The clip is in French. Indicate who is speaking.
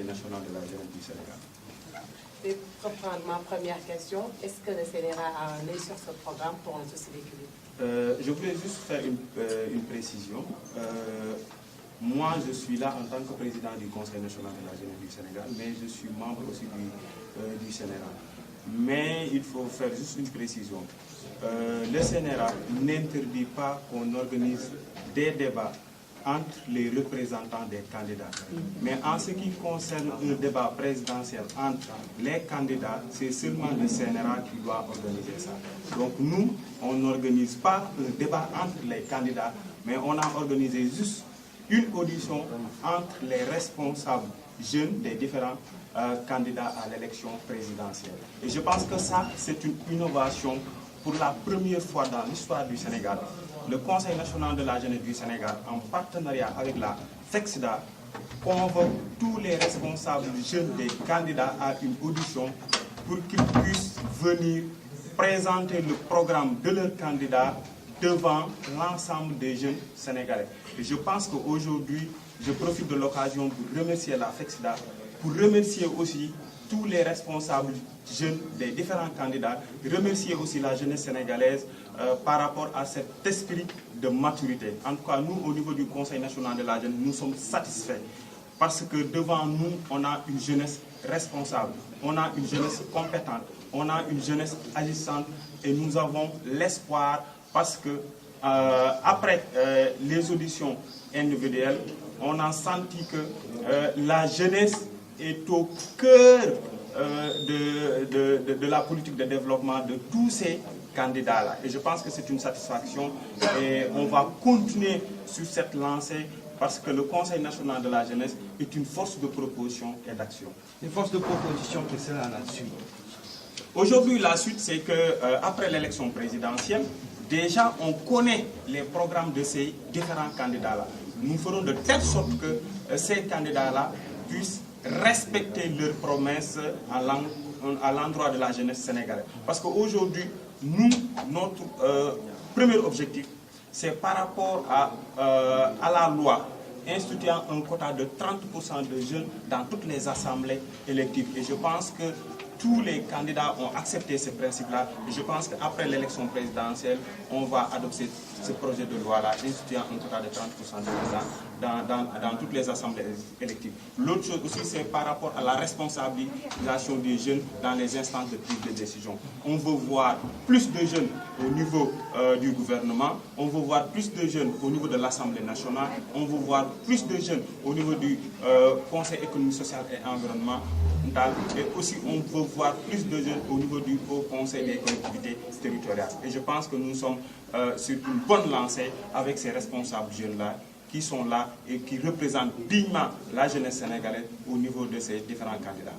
Speaker 1: national de la jeunesse du Sénégal.
Speaker 2: Et pour prendre ma première question, est-ce que le Sénégal a un œil sur ce programme pour un souci d'équilibre?
Speaker 1: Je voulais juste faire une précision. Moi, je suis là en tant que président du Conseil national de la jeunesse du Sénégal, mais je suis membre aussi du Sénégal. Mais il faut faire juste une précision. Le Sénégal n'interdit pas qu'on organise des débats entre les représentants des candidats. Mais en ce qui concerne un débat présidentiel entre les candidats, c'est seulement le CNRA qui doit organiser ça. Donc nous, on n'organise pas un débat entre les candidats, mais on a organisé juste une audition entre les responsables jeunes des différents candidats à l'élection présidentielle. Et je pense que ça, c'est une innovation pour la première fois dans l'histoire du Sénégal. Le Conseil national de la jeunesse du Sénégal, en partenariat avec la FEXDA, convoque tous les responsables jeunes des candidats à une audition pour qu'ils puissent venir présenter le programme de leurs candidats devant l'ensemble des jeunes sénégalais. Et je pense qu'aujourd'hui, je profite de l'occasion pour remercier la FEXDA, pour remercier aussi tous les responsables jeunes des différents candidats, remercier aussi la jeunesse sénégalaise par rapport à cet esprit de maturité. En tout cas, nous, au niveau du Conseil national de la jeunesse, nous sommes satisfaits parce que devant nous, on a une jeunesse responsable, on a une jeunesse compétente, on a une jeunesse agissante et nous avons l'espoir parce que après les auditions individuelles, on a senti que la jeunesse est au cœur de la politique de développement de tous ces candidats-là. Et je pense que c'est une satisfaction et on va continuer sur cette lancée parce que le Conseil national de la jeunesse est une force de proposition et d'action.
Speaker 3: Une force de proposition, qu'est-ce que c'est la suite?
Speaker 1: Aujourd'hui, la suite, c'est qu'après l'élection présidentielle, déjà, on connaît les programmes de ces différents candidats-là. Nous ferons de telle sorte que ces candidats-là puissent respecter leurs promesses à l'endroit de la jeunesse sénégalaise. Parce qu'aujourd'hui, nous, notre premier objectif, c'est par rapport à la loi instituant un quota de 30% de jeunes dans toutes les assemblées électives. Et je pense que tous les candidats ont accepté ce principe-là. Et je pense qu'après l'élection présidentielle, on va adopter ce projet de loi-là, instituant un quota de 30% de jeunes dans toutes les assemblées électives. L'autre chose aussi, c'est par rapport à la responsabilisation des jeunes dans les instances de prise de décision. On veut voir plus de jeunes au niveau du gouvernement, on veut voir plus de jeunes au niveau de l'Assemblée nationale, on veut voir plus de jeunes au niveau du Conseil économique, social et environnemental, et aussi on veut voir plus de jeunes au niveau du Haut Conseil des collectivités territoriales. Et je pense que nous sommes sur une bonne lancée avec ces responsables jeunes-là qui sont là et qui représentent dignement la jeunesse sénégalaise au niveau de ces différents candidats.